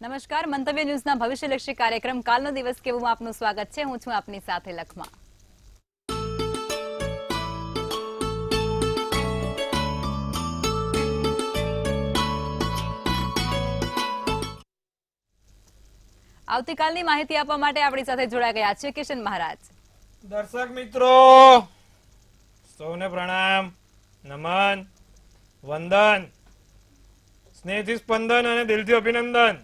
નમસ્કાર, મંતવ્ય ન્યૂઝના ભવિષ્યલક્ષી કાર્યક્રમ કાલનો દિવસ કેવું આપનું સ્વાગત છે. હું છું આપની સાથે લખમા. આવતીકાલની માહિતી આપવા માટે આપણી સાથે જોડાઈ ગયા છે કિશન મહારાજ. દર્શક મિત્રો સૌને પ્રણામ, નમન, વંદન, સ્નેહથી સ્પંદન અને દિલથી અભિનંદન.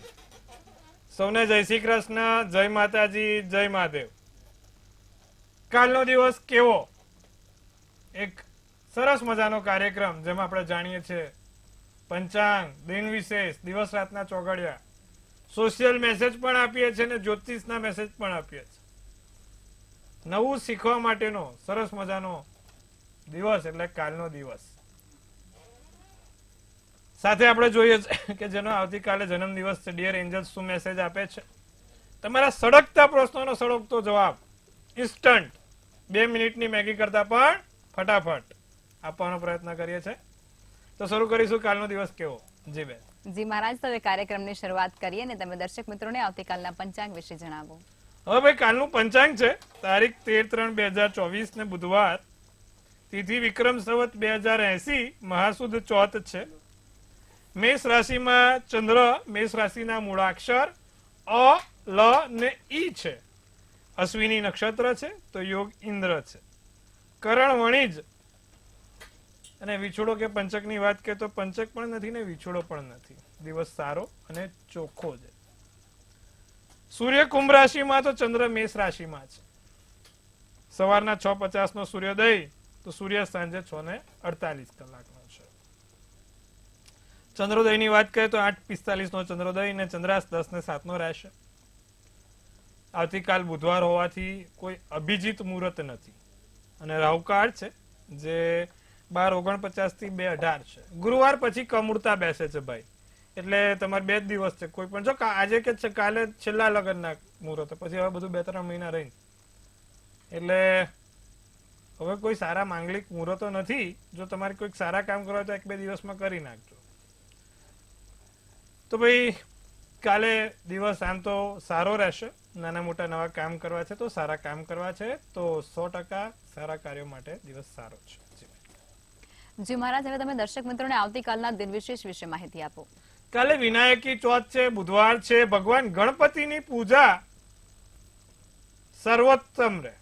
સૌને જય શ્રી કૃષ્ણ, જય માતાજી, જય મહાદેવ. કાલનો દિવસ કેવો? એક સરસ મજાનો કાર્યક્રમ જેમાં આપણે જાણીએ છીએ પંચાંગ, દિન વિશેષ, દિવસ રાતના ચોઘડિયા, સોશિયલ મેસેજ પણ આપીએ છીએ અને જ્યોતિષના મેસેજ પણ આપીએ છીએ. નવું શીખવા માટેનો સરસ મજાનો દિવસ એટલે કાલનો દિવસ. સાથે આપણે જોઈએ કે જેનો આવતીકાલે જન્મદિવસ છે, ડિયર એન્જલ્સ શું મેસેજ આપે છે? તમારા સળગતા પ્રશ્નોનો સળગતો જવાબ ઇન્સ્ટન્ટ 2 મિનિટની મેગી કરતા પણ ફટાફટ આપવાનો પ્રયત્ન કરીએ છીએ. તો શરૂ કરીશું કાલનો દિવસ કેવો. જી બેન. જી મહારાજ, તો હવે કાર્યક્રમની શરૂઆત કરીએ ને તમે દર્શક મિત્રોને આવતીકાલના પંચાંગ વિશે જણાવો. હવે ભાઈ કાલનું પંચાંગ છે તારીખ 13/3/2024 ને બુધવાર, તિથિ વિક્રમ સંવત 2080, મહાસુદ ચોથ છે. મેષ રાશિમાં ચંદ્ર, મેષ રાશિના મૂળાક્ષર અ, લ ને ઈ છે. અશ્વિની નક્ષત્ર છે તો યોગ ઇન્દ્ર છે. કરણ વણિજ અને વિછોડો કે પંચકની વાત કરીએ તો પંચક પણ નથી ને વિછોડો પણ નથી. દિવસ સારો અને ચોખ્ખો છે. સૂર્ય કુંભ રાશિમાં તો ચંદ્ર મેષ રાશિમાં છે. સવારના 6:50 નો સૂર્યોદય તો સૂર્ય સાંજે 6:48 કલાકનો છે. ચંદ્રોદયની વાત કરીએ તો 8:45 નો ચંદ્રોદય અને ચંદ્રાસ્ત 10:07 નો રહેશે. આવતીકાલ બુધવાર હોવાથી કોઈ અભિજીત મુહૂર્ત નથી અને રાહુકાળ છે જે 12:49 થી 2:18 છે. ગુરુવાર પછી કમૂરતા બેસે છે ભાઈ, એટલે તમારે 2 દિવસ છે. કોઈ પણ જો આજે કે છે કાલે છેલ્લા લગ્નના મુહૂર્ત, પછી હવે બધું 2-3 મહિના રહી, એટલે હવે કોઈ સારા માંગલિક મુહૂર્તો નથી. જો તમારે કોઈક સારા કામ કરવા તો 1-2 દિવસમાં કરી નાખજો. તો ભાઈ કાલે દિવસ આમ તો સારો રહેશે. નાના મોટા નવા કામ કરવા છે તો સારા કામ કરવા છે તો 100% સારા કાર્યો માટે દિવસ સારો છે. જી મહારાજ, હવે તમે દર્શક મિત્રોને આવતીકાલના દિન વિશેષ વિશે માહિતી આપો. કાલે વિનાયકી ચોથ છે, બુધવાર છે. ભગવાન ગણપતિની પૂજા સર્વોત્તમ રહે.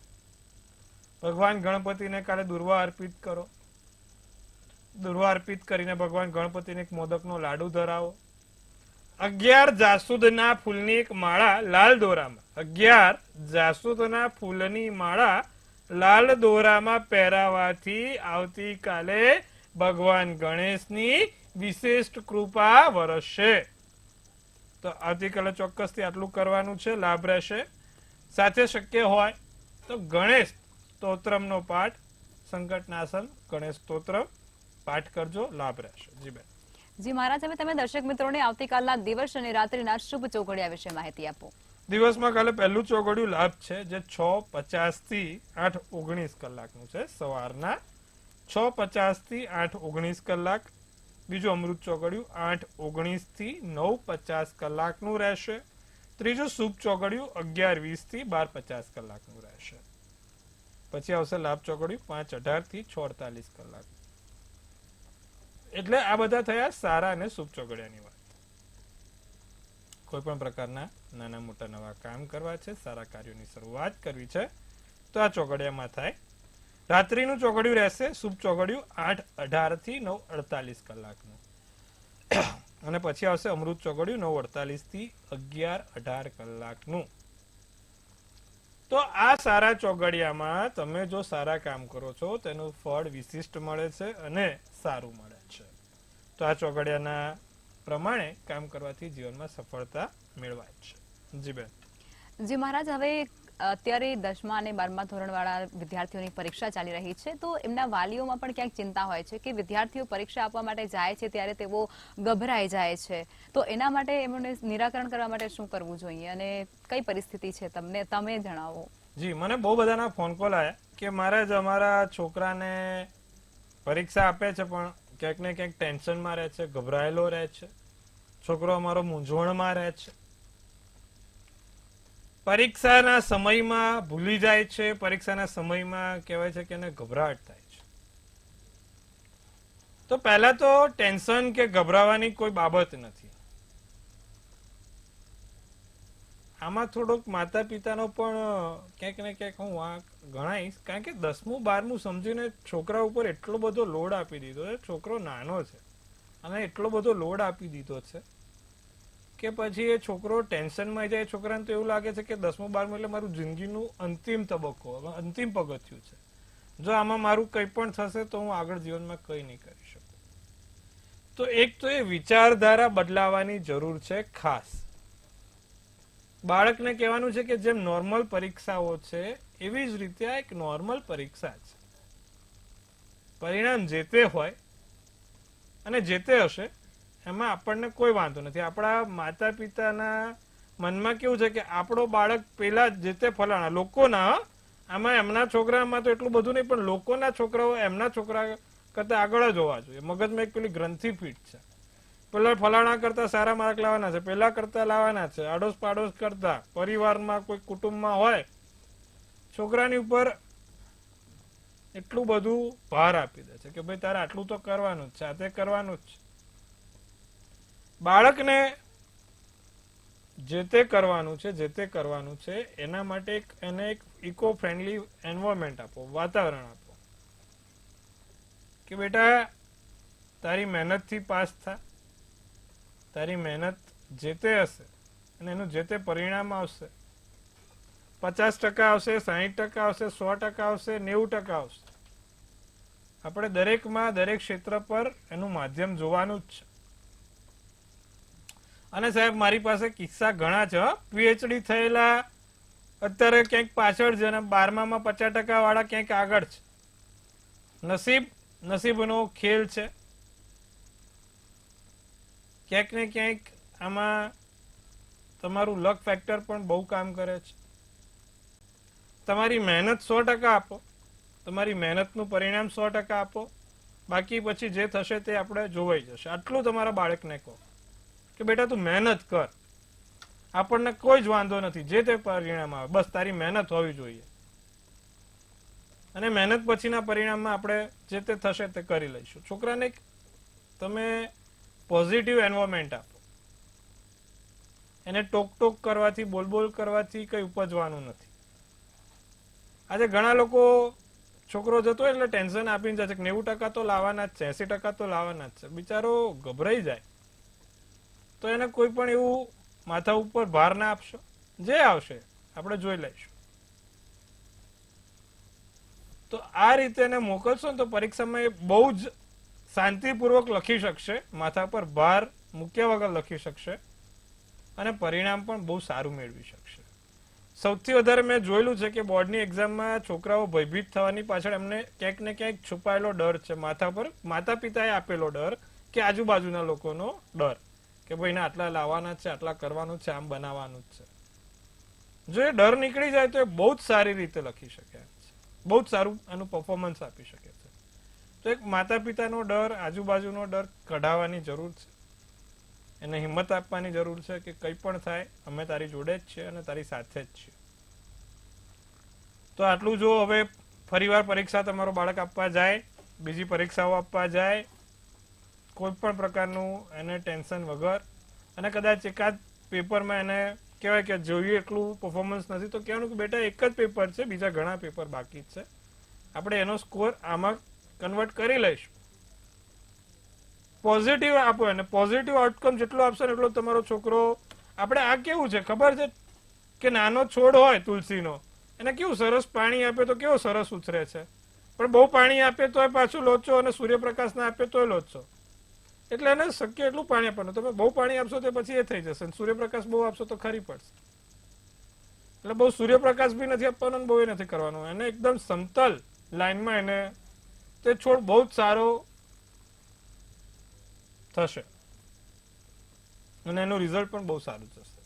ભગવાન ગણપતિને કાલે દુર્વા અર્પિત કરો. દુર્વા અર્પિત કરીને ભગવાન ગણપતિને એક મોદકનો લાડુ ધરાવો. 11 જાસૂદના ફૂલની એક માળા લાલ દોરામાં, 11 જાસૂદના ફૂલની માળા લાલ દોરામાં પહેરાવાથી આવતીકાલે ભગવાન ગણેશની વિશેષ કૃપા વરસશે. તો આવતીકાલે ચોક્કસથી આટલું કરવાનું છે, લાભ રહેશે. સાથે શક્ય હોય તો ગણેશ સ્તોત્રમનો પાઠ, સંકટનાશન ગણેશ સ્તોત્ર પાઠ કરજો, લાભ રહેશે. જી બેન. જી મહારાજ, હવે તમે દર્શક મિત્રોને આવતીકાલના દિવસ અને રાત્રિના શુભ ચોઘડિયા વિશે માહિતી આપો. દિવસમાં કાલે પહેલું ચોઘડિયું લાભ છે જે 6:50 થી 8:19 કલાકનું છે. સવારના 6:50 થી 8:19 કલાક. બીજું અમૃત ચોઘડિયું 8:19 થી 9:50 કલાકનું રહેશે. ત્રીજું શુભ ચોઘડિયું 11:20 થી 12:50 કલાકનું રહેશે. પછી આવશે લાભ ચોઘડિયું 5:18 થી 6:48 કલાક. એટલે આ બધા થયા સારા અને શુભ ચોઘડિયાની વાત. કોઈ પણ પ્રકારના નાના મોટા નવા કામ કરવા છે, સારા કાર્યોની શરૂઆત કરવી છે તો આ ચોઘડિયામાં થાય. રાત્રિનું ચોઘડિયું રહેશે શુભ ચોઘડિયું 8:18 થી 9:48 કલાકનું. અને પછી આવશે અમૃત ચોઘડિયું 9:48 થી 11:18 કલાકનું. તો આ સારા ચોઘડિયામાં તમે જો સારા કામ કરો છો તેનું ફળ વિશિષ્ટ મળે છે અને સારું મળે છે. તો આ ચોઘડિયાના પ્રમાણે કામ કરવાથી જીવનમાં સફળતા મેળવાય છે. જી બેન. જી મહારાજ, હવે અત્યારે 10મા અને 12મા ધોરણવાળા વિદ્યાર્થીઓની પરીક્ષા ચાલી રહી છે, તો એમના વાલીઓમાં પણ ક્યાંક ચિંતા હોય છે કે વિદ્યાર્થીઓ પરીક્ષા આપવા માટે જાય છે ત્યારે તેઓ ગભરાઈ જાય છે. તો એના માટે એમને નિરાકરણ કરવા માટે શું કરવું જોઈએ અને કઈ પરિસ્થિતિ છે તમે જણાવો. જી, મને બહુ બધાના ફોન કોલ આવ્યા કે મહારાજ અમારા છોકરાને પરીક્ષા આપે છે પણ ક્યાંક ને ક્યાંક ટેન્શનમાં રહે છે, ગભરાયેલો રહે છે, છોકરો અમારો મૂંઝવણમાં રહે છે. પરીક્ષાના સમયમાં ભૂલી જાય છે, પરીક્ષાના સમયમાં કહેવાય છે કે એને ગભરાટ થાય છે. તો પહેલા તો ટેન્શન કે ગભરાવાની કોઈ બાબત નથી. આમાં થોડોક માતા પિતાનો પણ ક્યાંક ને ક્યાંક હું આ ગણાઈશ, કારણ કે 10મું 12મું સમજીને છોકરા ઉપર એટલો બધો લોડ આપી દીધો છે. છોકરો નાનો છે અને એટલો બધો લોડ આપી દીધો છે કે પછી એ છોકરો ટેન્શનમાં જાય. છોકરાને તો એવું લાગે છે કે 10મું 12મું એટલે મારું જિંદગીનું અંતિમ તબક્કો, અંતિમ પગથિયું છે. જો આમાં મારું કંઈ પણ થશે તો હું આગળ જીવનમાં કંઈ નહીં કરી શકું. તો એક તો એ વિચારધારા બદલાવાની જરૂર છે ખાસ. બાળકને કહેવાનું છે કે જેમ નોર્મલ પરીક્ષાઓ છે એવી જ રીતે આ એક નોર્મલ પરીક્ષા છે. પરિણામ જે તે હોય અને જે તે હશે એમાં આપણને કોઈ વાંધો નથી. આપણા માતા પિતાના મનમાં કેવું છે કે આપણો બાળક પેલા જે તે ફલાણા લોકોના, આમાં એમના છોકરામાં તો એટલું બધું નહીં, પણ લોકોના છોકરાઓ એમના છોકરા કરતા આગળ જ હોવા જોઈએ. મગજમાં એક પેલી ગ્રંથિ ફીટ છે, પેલા ફલાણા કરતા સારા માર્ક લાવવાના છે, પેલા કરતા લાવવાના છે, આડોશ પાડોશ કરતા, પરિવારમાં કોઈ કુટુંબમાં હોય, છોકરાની ઉપર એટલું બધું ભાર આપી દે છે કે ભાઈ તારે આટલું તો કરવાનું જ છે, આ તે કરવાનું જ છે. બાળકને જે તે કરવાનું છે, જે તે કરવાનું છે એના માટે એને એક ઇકો ફ્રેન્ડલી એન્વાયરમેન્ટ આપો, વાતાવરણ આપો કે બેટા તારી મહેનતથી પાસ થા, તારી મહેનત જે તે હશે અને એનું જે તે પરિણામ આવશે. 50% આવશે, 60% આવશે, 100% આવશે, 90% આવશે. આપણે દરેકમાં દરેક ક્ષેત્ર પર એનું માધ્યમ જોવાનું જ છે. અને સાહેબ મારી પાસે કિસ્સા ઘણા છે. પીએચડી થયેલા અત્યારે ક્યાંક પાછળ છે અને 12મામાં 50% વાળા ક્યાંક આગળ છે. નસીબનો ખેલ છે. ક્યાંક ને ક્યાંક આમાં તમારું લક ફેક્ટર પણ બહુ કામ કરે છે. તમારી મહેનત 100% આપો, તમારી મહેનતનું પરિણામ 100% આપો, બાકી પછી જે થશે તે આપણે જોવાઈ જશે. આટલું તમારા બાળકને કહો કે બેટા તું મહેનત કર, આપણને કોઈ જ વાંધો નથી, જે તે પરિણામ આવે બસ તારી મહેનત હોવી જોઈએ. અને મહેનત પછીના પરિણામમાં આપણે જે તે થશે તે કરી લઈશું. છોકરાને તમે પોઝિટિવ એન્વાયરમેન્ટ આપો. એને ટોક ટોક કરવાથી, બોલ કરવાથી કઈ ઉપજવાનું નથી. આજે ઘણા લોકો છોકરો જતો હોય એટલે ટેન્શન આપીને જાય છે કે 90% તો લાવવાના જ છે, 80% તો લાવવાના જ છે. બિચારો ગભરાઈ જાય તો એને કોઈ પણ એવું માથા ઉપર ભાર ના આપશો. જે આવશે આપણે જોઈ લઈશું. તો આ રીતે એને મોકલશો ને તો પરીક્ષામાં એ બહુ જ શાંતિપૂર્વક લખી શકશે, માથા પર ભાર મૂક્યા વગર લખી શકશે અને પરિણામ પણ બહુ સારું મેળવી શકશે. સૌથી વધારે મેં જોયેલું છે કે બોર્ડની એક્ઝામમાં છોકરાઓ ભયભીત થવાની પાછળ એમને ક્યાંક ને ક્યાંક છુપાયેલો ડર છે માથા પર. માતા પિતાએ આપેલો ડર કે આજુબાજુના લોકોનો ડર કે ભાઈ ના આટલા લાવવાના છે, આટલા કરવાનું છે, આમ બનાવવાનું જ છે. જો એ ડર નીકળી જાય તો એ બહુ જ સારી રીતે લખી શકે છે, બહુ જ સારું એનું પરફોર્મન્સ આપી શકે છે. તો એક માતા પિતાનો ડર, આજુબાજુનો ડર કઢાવવાની જરૂર છે. એને હિંમત આપવાની જરૂર છે કે કંઈ પણ થાય અમે તારી જોડે જ છીએ અને તારી સાથે જ છીએ. તો આટલું જો હવે ફરીવાર પરીક્ષા તમારો બાળક આપવા જાય, બીજી પરીક્ષાઓ આપવા જાય, કોઈ પણ પ્રકારનું એને ટેન્શન વગર, અને કદાચ એકાદ પેપરમાં એને કહેવાય કે જોઈએ એટલું પરફોર્મન્સ નથી તો કહેવાનું કે બેટા એક જ પેપર છે, બીજા ઘણા પેપર બાકી જ છે, આપણે એનો સ્કોર આમાં કન્વર્ટ કરી લઈશું. પોઝિટિવ આપો એને. પોઝિટિવ આઉટકમ જેટલો આપશો ને એટલો તમારો છોકરો, આપણે આ કેવું છે ખબર છે કે નાનો છોડ હોય તુલસીનો, એને કેવું સરસ પાણી આપે તો કેવો સરસ ઉછરે છે, પણ બહુ પાણી આપે તો પાછું લોચો અને સૂર્યપ્રકાશ ના આપે તો લોચો. એટલે એને શક્ય એટલું પાણી આપવાનું. તમે બહુ પાણી આપશો તો પછી એ થઈ જશે, સૂર્યપ્રકાશ બહુ આપશો તો ખરી પડશે. એટલે બહુ સૂર્યપ્રકાશ બી નથી આપવાનો, બહુ એ નથી કરવાનું. એને એકદમ સમતલ લાઈનમાં એને તે છોડ બહુ જ સારો થશે અને એનું રિઝલ્ટ પણ બહુ સારું થશે.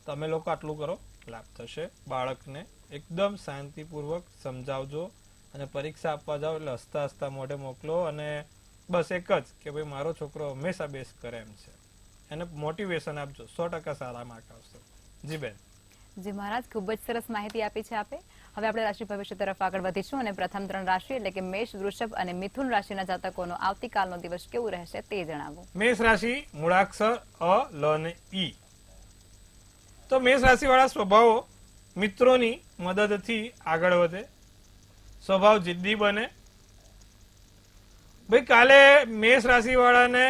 તમે લોકો આટલું કરો, લાભ થશે. બાળકને એકદમ શાંતિપૂર્વક સમજાવજો અને પરીક્ષા આપવા જાઓ એટલે હસતા હસતા મોઢે મોકલો. અને બસ એક જ કે ભાઈ મારો છોકરો હંમેશા બેસ કરે એમ છે, એને મોટિવેશન આપજો, 100% સારા માર્ક આવશે. જી બેન. જી મહારાજ, ખૂબ જ સરસ માહિતી આપી છે આપે. હવે આપણે રાશિ ભવિષ્ય તરફ આગળ વધીશું અને પ્રથમ 3 રાશિ એટલે કે મેષ, વૃષભ અને મિથુન રાશિના જાતકોનો આવતીકાલનો દિવસ કેવું રહેશે તે જણાવો. મેષ રાશિ, મૂળાક્ષર અ, લ અને ઈ. તો મેષ રાશિ વાળા સ્વભાવો મિત્રોની મદદથી આગળ વધે, સ્વભાવ જિદ્દી બને. ભાઈ કાલે મેષ રાશિ વાળાને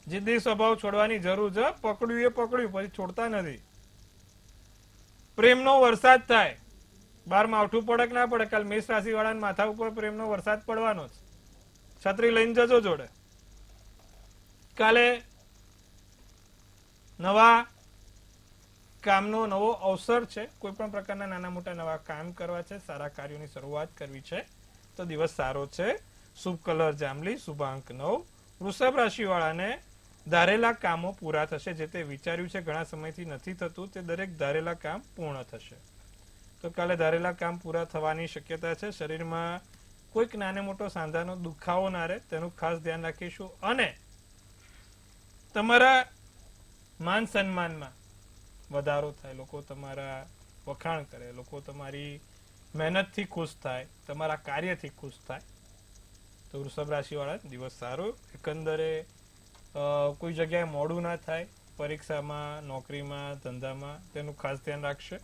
જિદ્દી સ્વભાવ છોડવાની જરૂર છે. પકડ્યું એ પકડ્યું, પછી છોડતા નથી. પ્રેમનો વરસાદ થાય, બાર માવઠું પડે કે ના પડે, કાલે મેષ રાશિ વાળાના માથા ઉપર પ્રેમનો વરસાદ પડવાનો છે. છત્રી લઈને જજો જોડે. કાલે નવા કામનો નવો અવસર છે. કોઈ પણ પ્રકારના નાના મોટા નવા કામ કરવા છે, સારા કાર્યોની શરૂઆત કરવી છે, તો દિવસ સારો છે. શુભ કલર જાંબલી, શુભાંક 9. વૃષભ રાશિ વાળાને ધારેલા કામો પૂરા થશે. જે તે વિચાર્યું છે ઘણા સમયથી નથી થતું, તે દરેક ધારેલા કામ પૂર્ણ થશે. તો કાલે ધારેલા કામ પૂરા થવાની શક્યતા છે. શરીરમાં કોઈક નાનો મોટો સાંધાનો દુખાવો ના રહે તેનું ખાસ ધ્યાન રાખીશું. અને તમારા માન સન્માનમાં વધારો થાય, લોકો તમારા વખાણ કરે, લોકો તમારી મહેનતથી ખુશ થાય, તમારા કાર્યથી ખુશ થાય. તો વૃષભ રાશિ વાળા દિવસ સારો. એકંદરે કોઈ જગ્યાએ મોડું ના થાય, પરીક્ષામાં, નોકરીમાં, ધંધામાં તેનું ખાસ ધ્યાન રાખશે.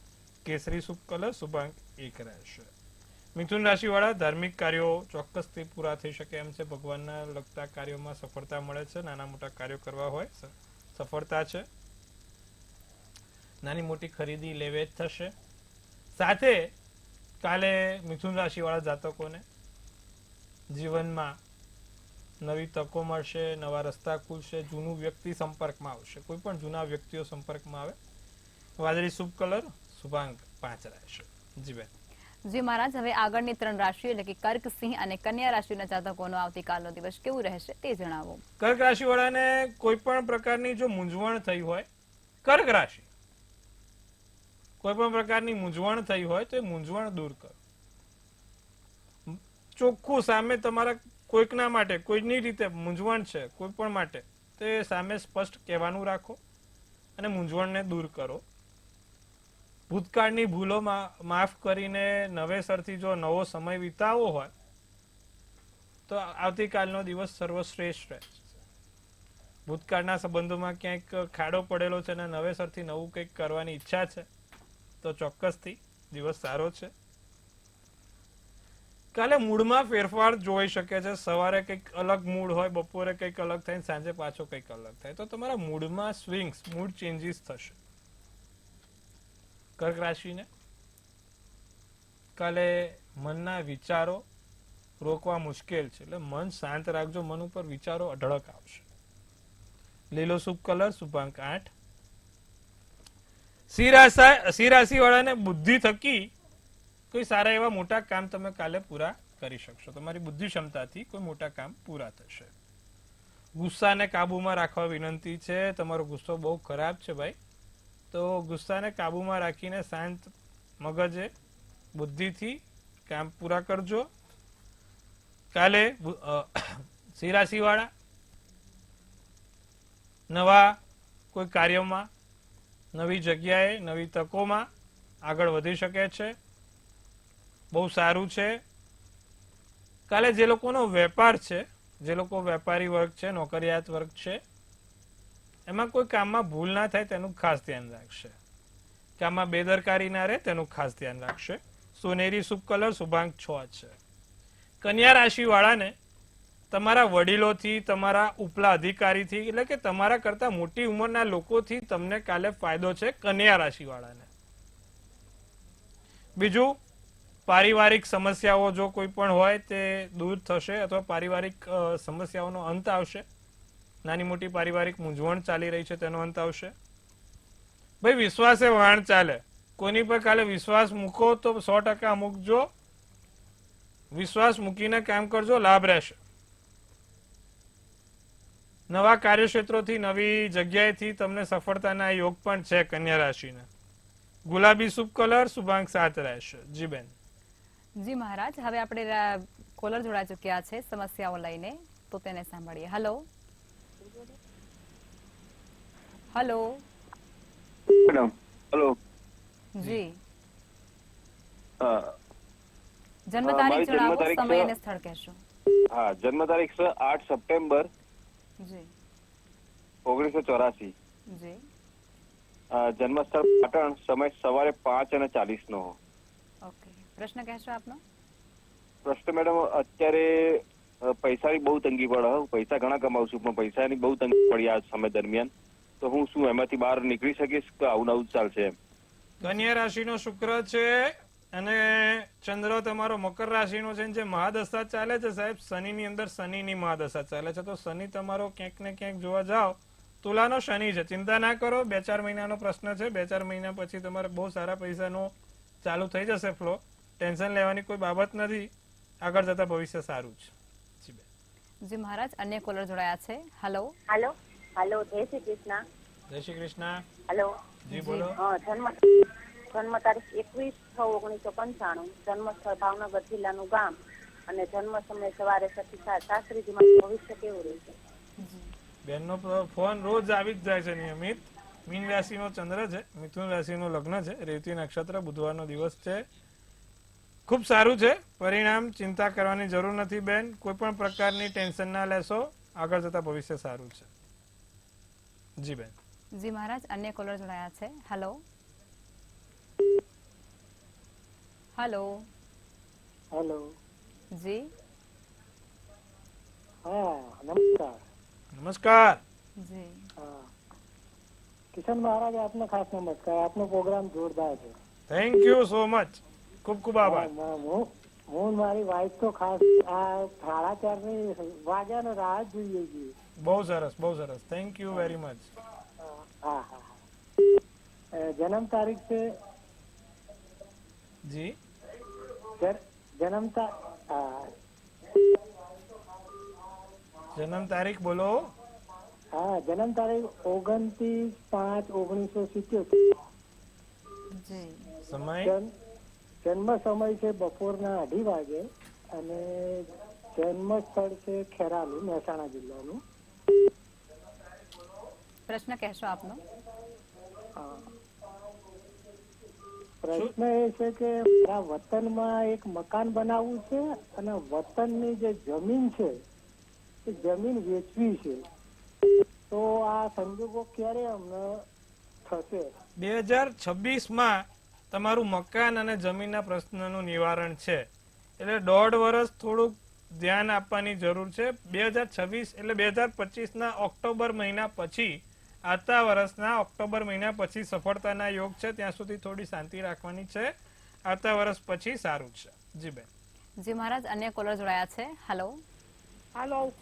કેસરી શુભ કલર, શુભાંક 1 રહેશે. મિથુન રાશિ વાળા ધાર્મિક કાર્યો ચોક્કસથી પૂરા થઈ શકે એમ છે. ભગવાનના લગતા કાર્યોમાં સફળતા મળે છે. નાના મોટા કાર્યો કરવા હોય સફળતા છે. નાની મોટી ખરીદી લેવેચ થશે. સાથે કાલે મિથુન રાશિ વાળા જાતકોને જીવનમાં નવી તકો મળશે, નવા રસ્તા ખુલશે, જૂનું વ્યક્તિ સંપર્કમાં આવશે. કોઈ પણ જૂના વ્યક્તિઓ સંપર્કમાં આવે. વાદળી શુભ કલર, શુભાંક 5 રહેશે. જી બેન. જી મહારાજ, હવે આગળની 3 રાશિ એટલે કે કર્ક, સિંહ અને કન્યા રાશિના જાતકોનો આવતીકાલનો દિવસ કેવું રહેશે તે જણાવો. કર્ક રાશિ વાળાને કોઈ પણ પ્રકારની જો મૂંઝવણ થઈ હોય, કર્ક રાશિ કોઈ પણ પ્રકારની મૂંઝવણ થઈ હોય તો એ મૂંઝવણ દૂર કરો. ચોખ્ખું સામે તમારા કોઈકના માટે, કોઈની રીતે મૂંઝવણ છે કોઈ પણ માટે, તો એ સામે સ્પષ્ટ કહેવાનું રાખો અને મૂંઝવણને દૂર કરો. ભૂતકાળની ભૂલો માફ કરીને નવેસરથી જો નવો સમય વિતાવવો હોય તો આવતીકાલનો દિવસ સર્વશ્રેષ્ઠ રહે છે. ભૂતકાળના સંબંધોમાં ક્યાંક ખાડો પડેલો છે અને નવેસરથી નવું કંઈક કરવાની ઈચ્છા છે તો ચોક્કસથી દિવસ સારો છે. કાલે મૂડમાં ફેરફાર જોઈ શકે છે. સવારે કંઈક અલગ મૂડ હોય, બપોરે કંઈક અલગ થાય, સાંજે પાછો કંઈક અલગ થાય. તો તમારા મૂડમાં સ્વિંગ્સ, મૂડ ચેન્જીસ થશે. કર્ક રાશિને કાલે મનના વિચારો રોકવા મુશ્કેલ છે, એટલે મન શાંત રાખજો. મન ઉપર વિચારો અઢળક આવશે. લીલો શુભ કલર, શુભાંક 8. સિંહ રાશિ વાળાને બુદ્ધિ થકી કોઈ સારા એવા મોટા કામ તમે કાલે પૂરા કરી શકશો. તમારી બુદ્ધિ ક્ષમતાથી કોઈ મોટા કામ પૂરા થશે. ગુસ્સાને કાબુમાં રાખવા વિનંતી છે. તમારો ગુસ્સો બહુ ખરાબ છે ભાઈ, તો ગુસ્સાને કાબુમાં રાખીને શાંત મગજે બુદ્ધિથી કામ પૂરા કરજો. કાલે સિંહ રાશિ વાળા નવા કોઈ કાર્યમાં, નવી જગ્યાએ, નવી તકોમાં આગળ વધી શકે છે. બહુ સારું છે. કાલે જે લોકોનો વેપાર છે, જે લોકો વેપારી વર્ગ છે, નોકરિયાત વર્ગ છે, એમાં કોઈ કામમાં ભૂલ ના થાય તેનું ખાસ ધ્યાન રાખશે. કામમાં બેદરકારી ના રહે તેનું ખાસ ધ્યાન રાખશે. સોનેરી શુભ કલર, શુભાંક 6 છે. કન્યા રાશિ વાળાને તમારા વડીલોથી, તમારા ઉપલા અધિકારીથી, એટલે કે તમારા કરતા મોટી ઉંમરના લોકોથી તમને કાલે ફાયદો છે કન્યા રાશિ વાળાને. બીજું, પારિવારિક સમસ્યાઓ જો કોઈ પણ હોય તે દૂર થશે અથવા પારિવારિક સમસ્યાઓનો અંત આવશે. નાની મોટી પારિવારિક મૂંઝવણ ચાલી રહી છે તેનો અંત આવશે. ભાઈ વિશ્વાસે વહાણ ચાલે. કોઈની પર કાલે વિશ્વાસ મૂકો તો 100% મૂકજો. વિશ્વાસ મૂકીને કામ કરજો, લાભ રહેશે. નવા કાર્યક્ષેત્રોથી, નવી જગ્યાએથી તમને સફળતાના યોગ પણ છે કન્યા રાશિને. ગુલાબી શુભ કલર, શુભાંક 7 રહેશે. જી બેન. જી મહારાજ, હવે આપણે કોલર જોડા ચૂક્યા છે સમસ્યાઓ લઈને, તો તેને સાંભળીએ. હેલો. હલો. Madam hello. જી, હા જન્મ મારી તારીખ જન્મ જણાવો, તારીખ સમય છે- અને સ્થળ કહેશો. હા જન્મ તારીખ છે 8 સપ્ટેમ્બર જી 1984. જી જન્મ સ્થળ પાટણ, સમય સવારે 5:40 નો. ઓકે, પ્રશ્ન કહેશો આપનો. પ્રશ્ન મેડમ, અત્યારે પૈસાની બહુ તંગી પડે. હું પૈસા ઘણા કમાઉં છું પણ પૈસાની બહુ તંગી પડી આ સમય દરમિયાન. તો હું શું એમાંથી બહાર નીકળી શકીશ કે આવું નવું ચાલશે એમ? કન્યા રાશિનો શુક્ર છે અને ચંદ્ર તમારો મકર રાશિનો છે. જે મહાદશા ચાલે છે સાહેબ, શનિની અંદર શનિની મહાદશા ચાલે છે. તો શનિ તમારો ક્યાંક ને ક્યાંક જોવા જાઓ, તુલાનો શનિ છે. ચિંતા ના કરો, 2-4 મહિનાનો પ્રશ્ન છે. 2-4 મહિના પછી તમારે બહુ સારા પૈસાનો ચાલુ થઈ જશે ફ્લો. ટેન્શન લેવાની કોઈ બાબત નથી. આગળ જતા ભવિષ્ય સારું છે. જી બેન. જી મહારાજ, અન્ય કોલર જોડાયા છે. હલો. હાલો હાલો, જય શ્રી કૃષ્ણ. જય શ્રી કૃષ્ણ. હાલો. જી બોલો. જન્મ તારીખ 21/6/1995, જન્મ સ્થળ ભાવનગર જિલ્લાનું ગામ અને જન્મ સમય સવારે 6:07. શાસ્ત્રીજીમાં ભવિષ્ય કેવું રહેશે? બેનનો ફોન રોજ આવી જ જાય છે નિયમિત. મીન રાશિનો ચંદ્ર છે, મિથુન રાશિનો લગ્ન છે, રેવતી નક્ષત્ર, બુધવારનો દિવસ છે. ખૂબ સારું છે પરિણામ. ચિંતા કરવાની જરૂર નથી બેન. કોઈ પણ પ્રકારની ટેન્શન ના લેશો. આગળ જતા ભવિષ્ય સારું છે. જી બેન. જી મહારાજ, અન્ય કોલર જોડાયા છે. હલો. હલો. हेलो. જી हाँ नमस्कार. નમસ્કાર. જી हाँ किशन महाराज, आपने खास नमस्कार. आपનો પ્રોગ્રામ જોરદાર છે. Thank you so much. ખૂબ ખૂબ આભાર. હું મારી વાઈફ તો ખાસ આ 4:30 વાગ્યાનો રાહ જ જોઈએ છીએ. બહુ સરસ, બહુ સરસ. Thank you very much. હા હા. જન્મ તારીખ છે જી જન્મ જન્મ તારીખ બોલો. હા જન્મ તારીખ 29/5/1977. જી સમય જન્મ સમય છે બપોરના 2:30 વાગે અને જન્મ સ્થળ છે ખેરાલુ, મહેસાણા જિલ્લાનું. પ્રશ્ન કહેશો આપનો. પ્રશ્ન એ છે કે મારા વતનમાં એક મકાન બનાવવું છે અને વતનની જે જમીન છે એ જમીન વેચવી છે. તો આ સંજોગો ક્યારે અમને થશે? 2026માં તમારું મકાન અને જમીનના પ્રશ્નનું નિવારણ છે. એટલે 1.5 વર્ષ થોડુંક ધ્યાન આપવાની જરૂર છે. 2026 એટલે 2025ના ઓક્ટોબર મહિના પછી, આવતા વર્ષના ઓક્ટોબર મહિના પછી સફળતાના યોગ છે. ત્યાં સુધી થોડી શાંતિ રાખવાની છે. આવતા વર્ષ પછી સારું છે. જી બેન. જી મહારાજ, અન્ય કોલર જોડાયા છે. હલો. હાલો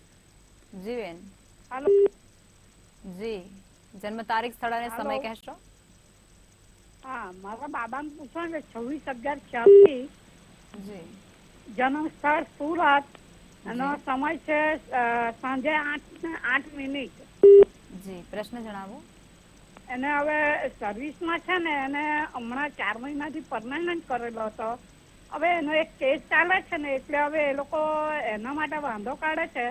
જી બેન. હાલો. જી, જન્મ તારીખ, સ્થળ અને હાલો. સમય કહેશો. હા, મારા બાબાને પૂછો ને 26/11/86. જી જન્મ સ્થળ સુરત અને સમય છે સાંજે 8:08. જી, પ્રશ્ન જણાવો. એને હવે સર્વિસમાં છે ને, એને હમણાં 4 મહિનાથી પરમાનન્ટ કરેલો હતો. હવે એનો એક કેસ ચાલે છે ને, એટલે હવે એ લોકો એના માટે વાંધો કાઢે છે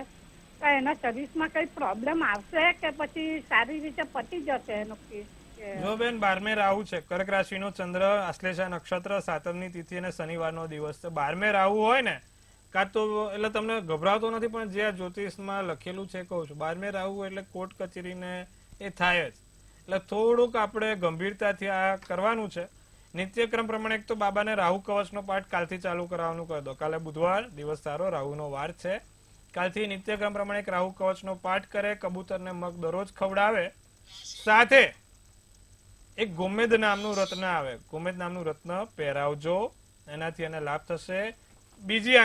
તો એના સર્વિસમાં કઈ પ્રોબ્લેમ આવશે કે પછી સારી રીતે પતી જશે એનો કેસ? જો બેન, 12મે રાહુ છે, કર્ક રાશિનો ચંદ્ર, આશ્લેષા નક્ષત્ર, 7મની તિથિ અને શનિવારનો દિવસ છે. 12મે રાહુ હોય ને, કાં તો એટલે તમને ગભરાવતો નથી પણ જે આ જ્યોતિષમાં લખેલું છે કહું છું. 12મે રાહુ એટલે કોર્ટ કચેરીને એ થાય જ. એટલે થોડુંક આપણે ગંભીરતાથી આ કરવાનું છે. નિત્યક્રમ પ્રમાણે એક તો બાબાને રાહુ કવચનો પાઠ કાલથી ચાલુ કરાવવાનું કરી દો. કાલે બુધવાર, દિવસ સારો, રાહુનો વાર છે. કાલથી નિત્યક્રમ પ્રમાણે એક રાહુ કવચનો પાઠ કરે, કબૂતરને મગ દરરોજ ખવડાવે. સાથે એક ગોમેદ નામનું રત્ન આવે, ગોમેદ નામનું રત્ન પહેરાવજો, એનાથી એને લાભ થશે. બીજી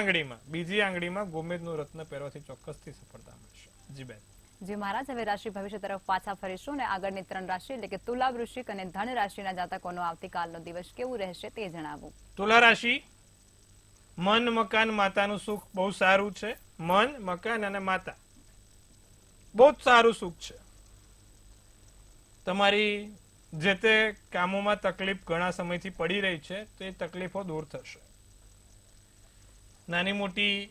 આંગળીમાં ગોમેદનું રત્ન પહેરવાથી ચોક્કસથી સફળતા મળશે. જી બેન. જી મહારાજ, હવે રાશિ ભવિષ્ય તરફ પાછા ફરીશું અને આગળની 3 રાશિ એટલે કે તુલા, વૃશ્ચિક અને ધન રાશિના જાતકોનો આવતીકાલનો દિવસ કેવું રહેશે તે જણાવો. તુલા રાશિ, મન, મકાન, માતાનું સુખ બહુ સારું છે. મન, મકાન અને માતા બહુ જ સારું સુખ છે. તમારી જે તે કામોમાં તકલીફ ઘણા સમયથી પડી રહી છે તો એ તકલીફો દૂર થશે. નાની મોટી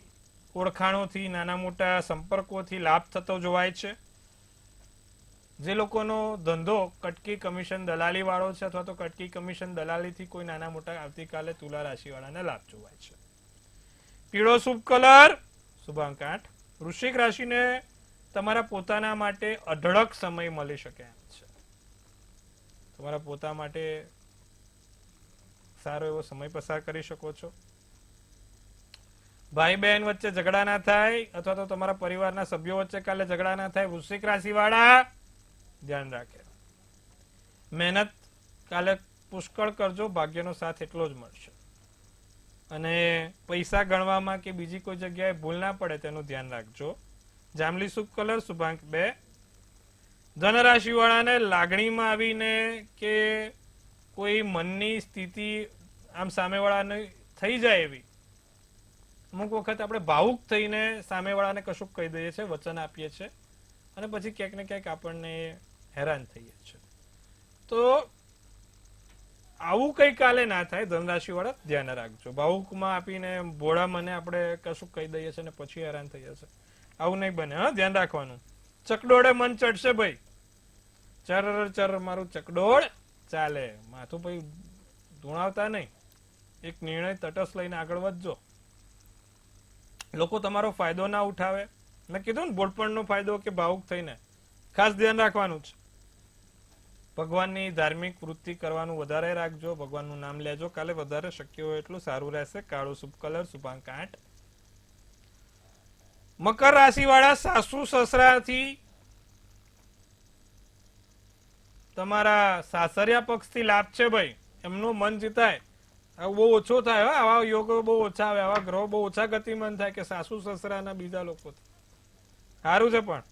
ઓળખાણોથી, નાના મોટા સંપર્કોથી લાભ થતો જોવાય છે. જે લોકોનો ધંધો કટકી કમિશન દલાલી વાળો છે અથવા તો કટકી કમિશન દલાલીથી કોઈ નાના મોટા આવતીકાલે તુલા રાશિ વાળાને લાભ જોવાય છે. પીળો શુભ કલર શુભાંક 8. વૃશ્ચિક રાશિને તમારા પોતાના માટે અઢળક સમય મળી શકે એમ છે. તમારા પોતા માટે સારો એવો સમય પસાર કરી શકો છો. ભાઈ બહેન વચ્ચે ઝઘડા ના થાય અથવા તો તમારા પરિવારના સભ્યો વચ્ચે કાલે ઝઘડા ના થાય. વૃશ્ચિક રાશિ વાળા ધ્યાન રાખે. મહેનત કાલે પુષ્કળ કરજો, ભાગ્યનો સાથ એટલો જ મળશે. અને પૈસા ગણવામાં કે બીજી કોઈ જગ્યાએ ભૂલ ના પડે તેનું ધ્યાન રાખજો. જાંબલી શુભ કલર શુભાંક 2. ધનરાશિ વાળાને લાગણીમાં આવીને કે કોઈ મનની સ્થિતિ આમ સામેવાળાને થઈ જાય એવી અમુક વખત આપણે ભાવુક થઈને સામેવાળાને કશું કહી દઈએ છીએ, વચન આપીએ છીએ અને પછી ક્યાંક ને ક્યાંક આપણને હેરાન થઈએ છીએ. તો આવું કઈ કાલે ના થાય. ધનરાશિ વાળા ધ્યાન રાખજો. ભાવુકમાં આપીને ભોળા મને આપણે કશું કહી દઈએ છીએ ને પછી હેરાન થઈએ છીએ, આવું નહીં બને. હા, ધ્યાન રાખવાનું. ચકડોળે મન ચડશે ભાઈ, ચર મારું ચકડોળ ચાલે. માથું ભાઈ ધૂણાવતા નહીં. એક નિર્ણય તટસ્થ લઈને આગળ વધજો. લોકો તમારો ફાયદો ના ઉઠાવે. મેં કીધું ને બોલપણનો ફાયદો કે ભાવુક થઈને ખાસ ધ્યાન રાખવાનું છે. ભગવાનની ધાર્મિક વૃત્તિ કરવાનું વધારે રાખજો. ભગવાનનું નામ લેજો. કાલે વધારે શક્ય હોય એટલું સારું રહેશે. કાળો શુભ કલર શુભાંક 8. મકર રાશિ વાળા સાસુ સસરાથી તમારા સાસરિયા પક્ષથી લાભ છે ભાઈ. એમનું મન જીતાય. બહુ ઓછો થાય. આવા યોગો બહુ ઓછા આવે, આવા ગ્રહો બહુ ઓછા ગતિમાન થાય કે સાસુ સસરાના બીજા લોકો સારું છે. પણ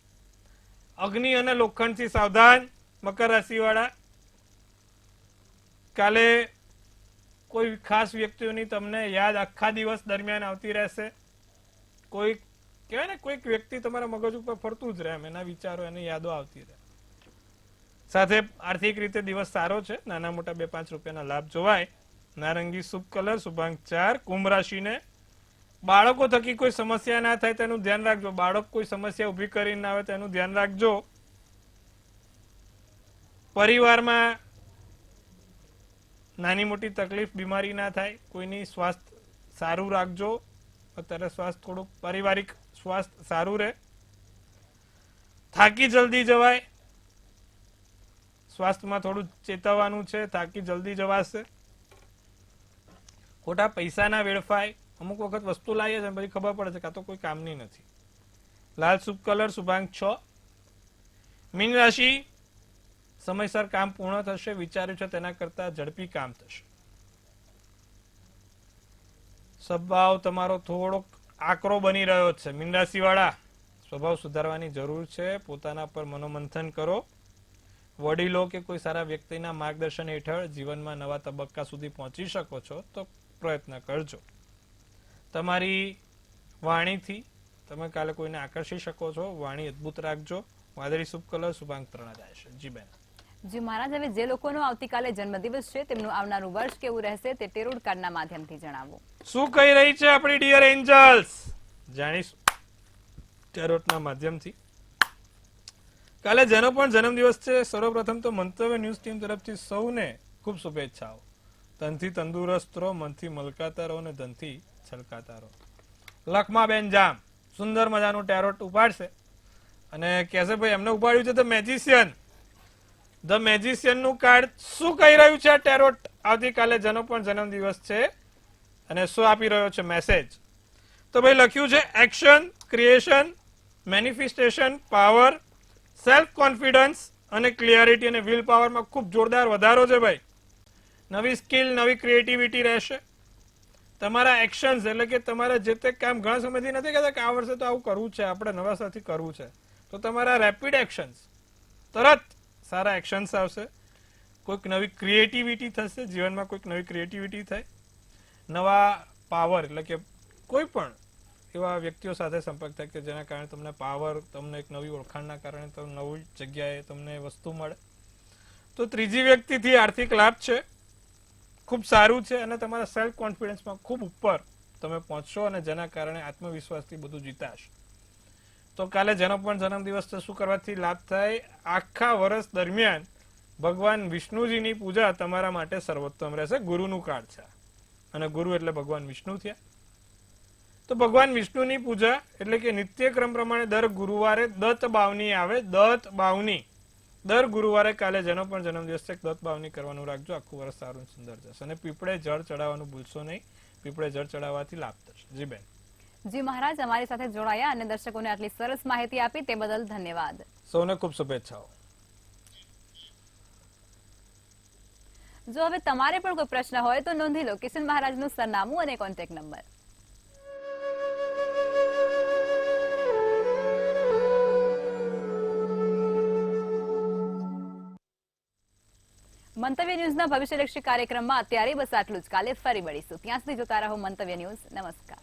અગ્નિ અને લોખંડથી સાવધાન મકર રાશિ વાળા. કાલે કોઈ ખાસ વ્યક્તિઓની તમને યાદ આખા દિવસ દરમિયાન આવતી રહેશે. કોઈ કહેવાય ને કોઈક વ્યક્તિ તમારા મગજ ઉપર ફરતું જ રહે, એના વિચારો એની યાદો આવતી રહે. સાથે આર્થિક રીતે દિવસ સારો છે. નાના મોટા 2-5 રૂપિયાના લાભ જોવાય. નારંગી શુભ કલર શુભાંક 4. કુંભ રાશિને બાળકો થકી કોઈ સમસ્યા ના થાય તેનું ધ્યાન રાખજો. બાળક કોઈ સમસ્યા ઉભી કરીને આવે તેનું ધ્યાન રાખજો. પરિવારમાં નાની મોટી તકલીફ બીમારી ના થાય. કોઈની સ્વાસ્થ્ય સારું રાખજો. અત્યારે સ્વાસ્થ્ય થોડુંક પારિવારિક સ્વાસ્થ્ય સારું રહે. થાકી જલ્દી જવાય. સ્વાસ્થ્યમાં થોડું ચેતવવાનું છે. થાકી જલ્દી જવાશે. ખોટા પૈસા ના વેડફાય. અમુક વખત વસ્તુ લાવીએ છે પછી ખબર પડે છે કાં તો કોઈ કામની નથી. લાલ શુભ કલર શુભાંક 6. મીન રાશિ સમયસર કામ પૂર્ણ થશે. વિચાર્યું છે તેના કરતા ઝડપી કામ થશે. સ્વભાવ તમારો થોડોક આકરો બની રહ્યો છે. મીન રાશિ વાળા સ્વભાવ સુધારવાની જરૂર છે. પોતાના પર મનોમંથન કરો. વડીલો કે કોઈ સારા વ્યક્તિના માર્ગદર્શન હેઠળ જીવનમાં નવા તબક્કા સુધી પહોંચી શકો છો તો પ્રયત્ન કરજો. તમારી વાણીથી તમે કાલે કોઈને આકર્ષી શકો છો. વાણી અદભુત રાખજો. વાદળી શુભ કલર શુભાંક 3 રહેશે. જી બેન. જી મહારાજ, હવે જે લોકોનો આવતીકાલે જન્મદિવસ છે તેમનું આવનારું વર્ષ કેવું રહેશે તે ટેરોડ કાર્ડના માધ્યમથી જણાવો. શું કહી રહી છે આપણી ડિયર એન્જલ્સ જાણીશું ટેરોટના માધ્યમથી. કાલે જેનો પણ જન્મદિવસ છે સર્વપ્રથમ તો મંતવ્ય ન્યૂઝ ટીમ તરફથી સૌને ખૂબ શુભેચ્છાઓ. તનથી તંદુરસ્ત રહો, મનથી મલકાતા રહો અને ધનથી છલકાતા રહો. લખમાબેન જામ સુંદર મજાનું ટેરોટ ઉપાડશે અને કહેશે ભાઈ એમને ઉપાડ્યું છે ધ મેજિશિયન. ધ મેજિશિયન નું કાર્ડ શું કહી રહ્યું છે? ટેરોટ આવતીકાલે જેનો પણ જન્મદિવસ છે અને શું આપી રહ્યો છે મેસેજ? તો ભાઈ લખ્યું છે action, creation, manifestation, power, self confidence અને ક્લિયરિટી અને વિલ પાવરમાં ખૂબ જોરદાર વધારો છે ભાઈ. નવી સ્કિલ, નવી ક્રિએટિવિટી રહેશે. તમારા એક્શન્સ એટલે કે તમારા જે તે કામ ઘણા સમયથી નથી કહેતા કે આ વર્ષે તો આવું કરવું છે, આપણે નવા સાથે કરવું છે, તો તમારા રેપિડ એક્શન્સ તરત સારા એક્શન્સ આવશે. કોઈક નવી ક્રિએટિવિટી થશે જીવનમાં, કોઈક નવી ક્રિએટિવિટી થાય. નવા પાવર એટલે કે કોઈ પણ એવા વ્યક્તિઓ સાથે સંપર્ક થાય કે જેના કારણે તમને પાવર, તમને એક નવી ઓળખાણના કારણે તમને નવી જગ્યાએ તમને વસ્તુ મળે. તો ત્રીજી વ્યક્તિથી આર્થિક લાભ છે, ખૂબ સારું છે અને તમારા સેલ્ફ કોન્ફિડન્સમાં ખૂબ ઉપર તમે પહોંચશો અને જેના કારણે આત્મવિશ્વાસથી બધું જીતાશ. તો કાલે જેનો પણ જન્મદિવસ છે શું કરવાથી લાભ થાય? આખા વર્ષ દરમિયાન ભગવાન વિષ્ણુજીની પૂજા તમારા માટે સર્વોત્તમ રહેશે. ગુરુનું કાર્ડ છે અને ગુરુ એટલે ભગવાન વિષ્ણુ થયા. તો ભગવાન વિષ્ણુની પૂજા એટલે કે નિત્યક્રમ પ્રમાણે દર ગુરુવારે દત્ત બાવની આવે. દત્ત બાવની દર ગુરુવારે કાલે જેનો પણ જન્મદિવસ છે દત્ત બાવની કરવાનું રાખજો. આખું વર્ષ સારું સુંદર જશે. અને પીપળે જળ ચડાવવાનું ભૂલશો નહીં. પીપળે જળ ચડાવવાથી લાભ થશે. જી બેન. જી મહારાજ, અમારી સાથે જોડાયા અને દર્શકોને આટલી સરસ માહિતી આપી તે બદલ ધન્યવાદ. સૌને ખૂબ શુભેચ્છાઓ. જો હવે તમારે પણ કોઈ પ્રશ્ન હોય તો નોંધી લો કિશન મહારાજનું સરનામું અને કોન્ટેક્ટ નંબર. મંતવ્ય ન્યૂઝના ભવિષ્યલક્ષી કાર્યક્રમમાં અત્યારે બસ આટલું જ. કાલે ફરી મળીશું. ત્યાં સુધી જોતા રહો મંતવ્ય ન્યૂઝ. નમસ્કાર.